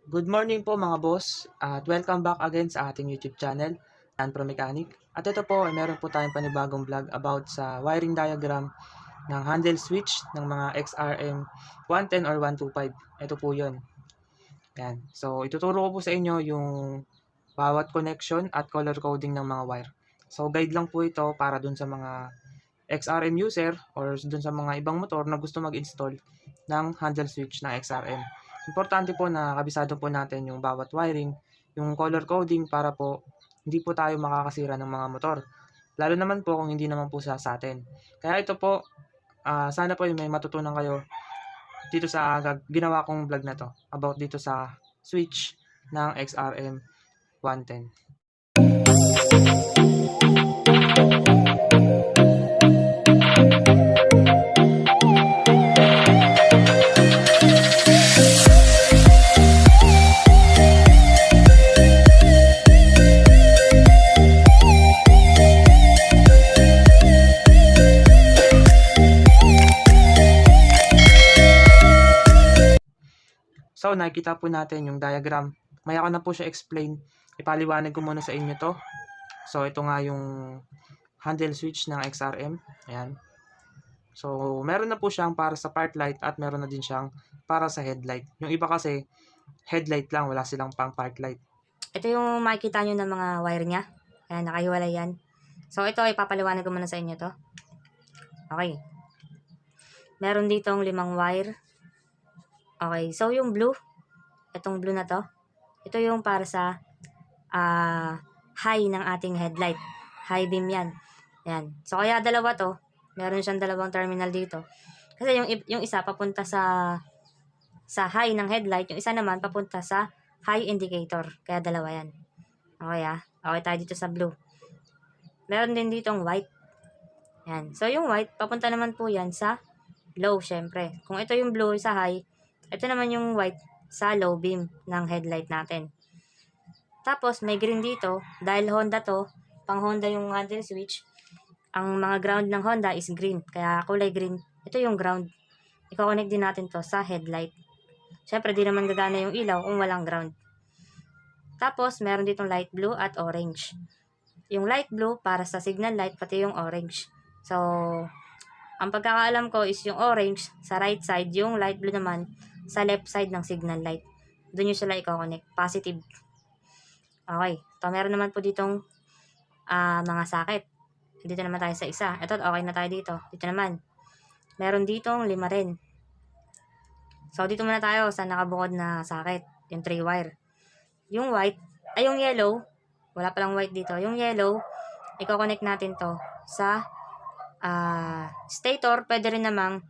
Good morning po mga boss at welcome back again sa ating YouTube channel, Dan Pro Mechanic. At ito po ay meron po tayong panibagong vlog about sa wiring diagram ng handle switch ng mga XRM 110 or 125. Ito po yun. Yan. So ituturo ko po sa inyo yung bawat connection at color coding ng mga wire. So guide lang po ito para dun sa mga XRM user or dun sa mga ibang motor na gusto mag-install ng handle switch na XRM. Importante po na kabisado po natin yung bawat wiring, yung color coding para po hindi po tayo makakasira ng mga motor. Lalo naman po kung hindi naman po sa atin. Kaya ito po, sana po may matutunan kayo dito sa ginawa kong vlog na to about dito sa switch ng XRM 110. So, nakikita po natin yung diagram. Maya ko na po siya explain. Ipaliwanag ko muna sa inyo to. So, ito nga yung handle switch ng XRM. Ayan. So, meron na po siyang para sa park light at meron na din siyang para sa headlight. Yung iba kasi, headlight lang. Wala silang pang park light. Ito yung makikita nyo ng mga wire niya. Ayan, nakahiwalay yan. So, ito, ipapaliwanag ko muna sa inyo to. Okay. Meron ditong 5 wire. Okay, so yung blue, itong blue na to, ito yung para sa high ng ating headlight. High beam yan. Ayan. So, kaya dalawa to. Meron siyang dalawang terminal dito. Kasi yung isa papunta sa high ng headlight, yung isa naman papunta sa high indicator. Kaya dalawa yan. Okay Okay tayo dito sa blue. Meron din ditong white. Yan. So, yung white, papunta naman po yan sa low, syempre. Kung ito yung blue sa high, ito naman yung white sa low beam ng headlight natin. Tapos, may green dito. Dahil Honda to, pang Honda yung handle switch, ang mga ground ng Honda is green. Kaya kulay green. Ito yung ground. I-connect din natin to sa headlight. Syempre, di naman gagana yung ilaw kung walang ground. Tapos, meron ditong light blue at orange. Yung light blue para sa signal light, pati yung orange. So, ang pagkakaalam ko is yung orange sa right side, yung light blue naman sa left side ng signal light. Doon nyo sila i-connect. Positive. Okay. So, meron naman po ditong mga socket. Dito naman tayo sa isa. Ito, okay na tayo dito. Dito naman. Meron ditong 5 rin. So, dito muna tayo sa nakabukod na socket. Yung 3 wire. Yung white, ay yung yellow, wala palang white dito. Yung yellow, i-connect natin to sa stator, pwede rin namang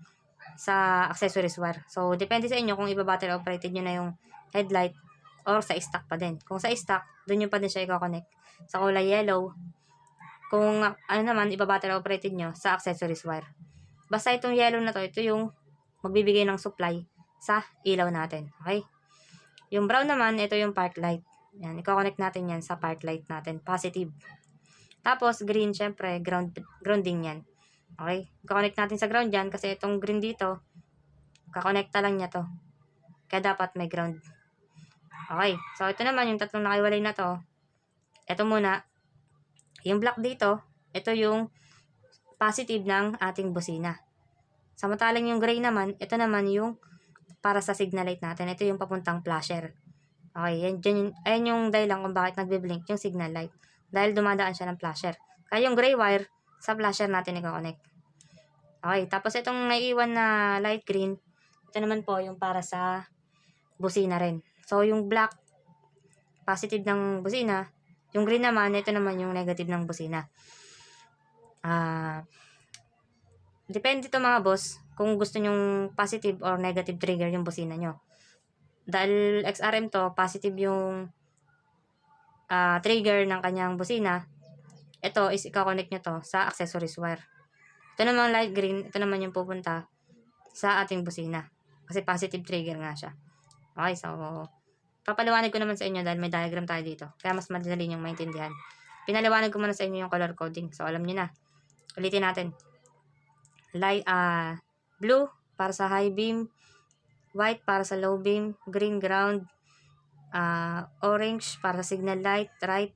sa accessories wire. So, depende sa inyo kung iba-battery operated nyo na yung headlight or sa stock pa din. Kung sa stock, doon nyo pa din siya i-connect. Sa kulay yellow, kung ano naman, iba-battery operated nyo sa accessories wire. Basta itong yellow na to, ito yung magbibigay ng supply sa ilaw natin. Okay? Yung brown naman, ito yung park light. Yan, i-connect natin yan sa park light natin. Positive. Tapos, green, syempre, grounding yan. Okay? I-connect natin sa ground yan kasi itong green dito, kakonekta lang niya to. Kaya dapat may ground. Okay. So, ito naman, yung tatlong nakiwalay na to. Ito muna. Yung black dito, ito yung positive ng ating busina. Samantalang yung gray naman, ito naman yung para sa signal light natin. Ito yung papuntang flasher. Okay, ayan yung dahilan kung bakit nagbe-blink yung signal light. Dahil dumadaan siya ng flasher. Kaya yung gray wire, sa flasher natin i-connect. Okay, tapos itong naiiwan na light green, ito naman po yung para sa busina rin. So, yung black, positive ng busina. Yung green naman, ito naman yung negative ng busina. Depende to mga boss kung gusto nyong positive or negative trigger yung busina nyo. Dahil XRM to, positive yung trigger ng kanyang busina. Ito is i-connect nyo to sa accessories wire. Ito naman light green, ito naman yung pupunta sa ating busina. Kasi positive trigger nga siya. Okay, so papaliwanag ko naman sa inyo dahil may diagram tayo dito. Kaya mas madali yung maintindihan. Pinaliwanag ko muna sa inyo yung color coding. So alam nyo na. Ulitin natin. Blue para sa high beam, white para sa low beam, green ground, Orange para sa signal light, right,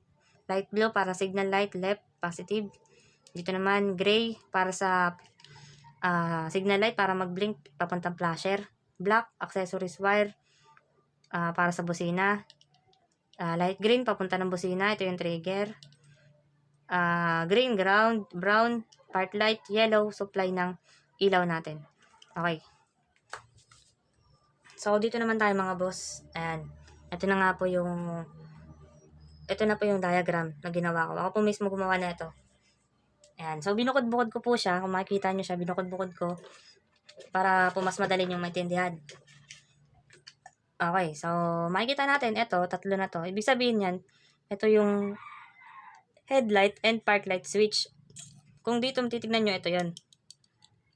light blue para signal light, left, positive. Dito naman, gray para sa signal light para mag-blink papuntang flasher. Black, accessories wire para sa busina. Light green, papunta ng busina. Ito yung trigger. Green, ground. Brown, part light. Yellow, supply ng ilaw natin. Okay. So, dito naman tayo mga boss. Ayan. Ito na po yung diagram na ginawa ko. Ako po mismo gumawa na ito. Ayan. So, binukod-bukod ko po siya. Kung makikita nyo siya, binukod-bukod ko para po mas madali yung maintindihan. Okay. So, makikita natin, ito, tatlo na to. Ibig sabihin yan, ito yung headlight and park light switch. Kung dito titignan nyo, ito yon.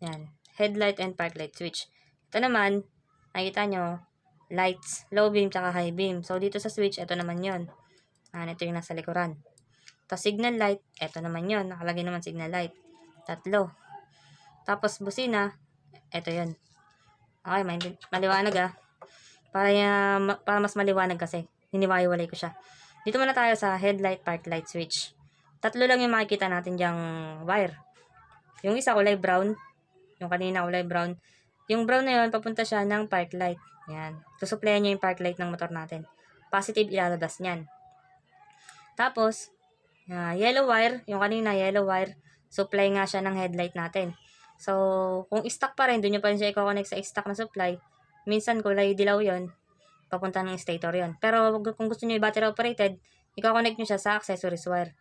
Yan. Headlight and park light switch. Ito naman, nakikita nyo, lights, low beam, tsaka high beam. So, dito sa switch, ito naman yon. Ito yung nasa likuran. Tapos, signal light, ito naman yon. Nakalagay naman signal light. Tatlo. Tapos, busina, ito yon. Okay, maliwanag para mas maliwanag kasi. Hiniwalay ko siya. Dito muna tayo sa headlight, park light switch. Tatlo lang yung makikita natin dyang wire. Yung isa kulay brown. Yung kanina kulay brown. Yung brown na yun, papunta siya ng park light. Yan. Susuplayan nyo yung park light ng motor natin. Positive ilalabas niyan. Tapos, yellow wire. Yung kanina yellow wire. Supply nga siya ng headlight natin. So, kung stock pa rin, doon nyo pa rin siya i-connect sa stock na supply. Minsan kulay dilaw yon, papunta ng stator yon. Pero kung gusto nyo i-battery operated, i-connect nyo siya sa accessories wire.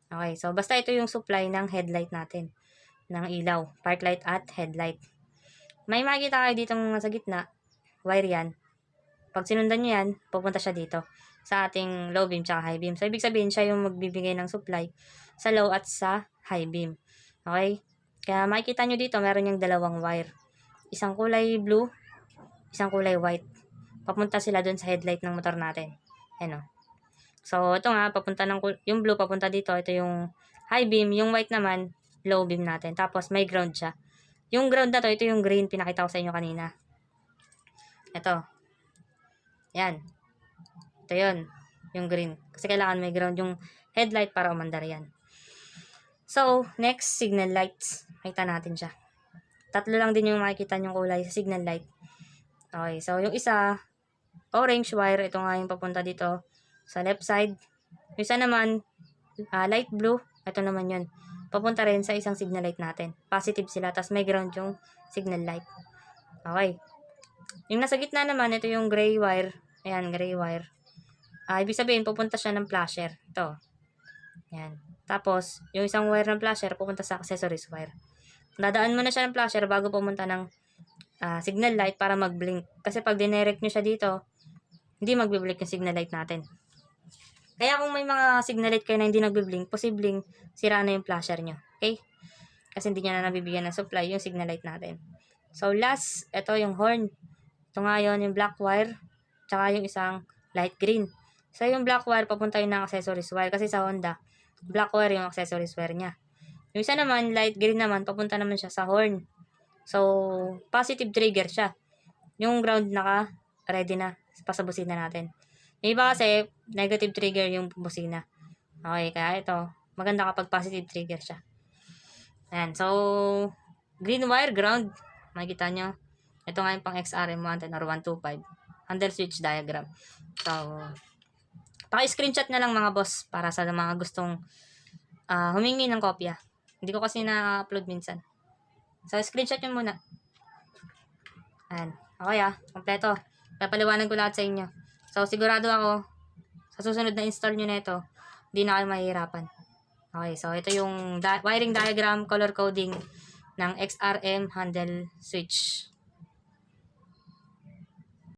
Okay, so basta ito yung supply ng headlight natin. Ng ilaw, park light at headlight. May makikita kayo dito sa gitna, wire yan. Pag sinundan nyo yan, pupunta siya dito sa ating low beam tsaka high beam. So, ibig sabihin, siya yung magbibigay ng supply sa low at sa high beam. Okay? Kaya makikita nyo dito, meron yung dalawang wire. Isang kulay blue, isang kulay white. Papunta sila dun sa headlight ng motor natin. Ayan o. So, ito nga, yung blue papunta dito. Ito yung high beam. Yung white naman, low beam natin. Tapos, may ground siya. Yung ground na to, ito yung green. Pinakita ko sa inyo kanina. Ito. Yan. Ito yun. Yung green. Kasi kailangan may ground yung headlight para umandar yan. So, next, signal lights. Makita natin siya. Tatlo lang din yung makikita yung kulay sa signal light. Okay, so yung isa, orange wire. Ito nga yung papunta dito sa left side. Yung isa naman, light blue. Ito naman yun. Papunta rin sa isang signal light natin. Positive sila. Tapos may ground yung signal light. Okay. Yung nasa gitna naman, ito yung gray wire. Ayan, gray wire. Ibig sabihin, pupunta siya ng flasher. Ito. Ayan. Tapos, yung isang wire ng flasher, pupunta sa accessories wire. Dadaan mo na siya ng flasher bago pumunta ng signal light para mag-blink. Kasi pag dinirect nyo siya dito, hindi magbiblink yung signal light natin. Kaya kung may mga signal light kayo na hindi nagbiblink, posibleng sira na yung flasher nyo. Okay? Kasi hindi niya na nabibigyan ng supply yung signal light natin. So, last, ito yung horn. Ito nga yun, yung black wire, tsaka yung isang light green. So, yung black wire, papunta yun ng accessories wire. Kasi sa Honda, black wire yung accessories wire niya. Yung isa naman, light green naman, papunta naman siya sa horn. So, positive trigger siya. Yung ground ready na pa sa busina natin. Yung iba kasi, negative trigger yung busina. Okay, kaya ito, maganda kapag positive trigger siya. Ayan, so, green wire, ground. Makikita nyo. Ito nga yung pang XRM110 or 125. Handle switch diagram. So, paki-screenshot na lang mga boss para sa mga gustong humingi ng kopya. Hindi ko kasi na-upload minsan. So, screenshot nyo muna. Ayan. Okay kompleto. Papaliwanag ko lahat sa inyo. So, sigurado ako, sa susunod na install nyo na ito, hindi na kayo mahihirapan. Okay, so ito yung wiring diagram, color coding ng XRM handle switch.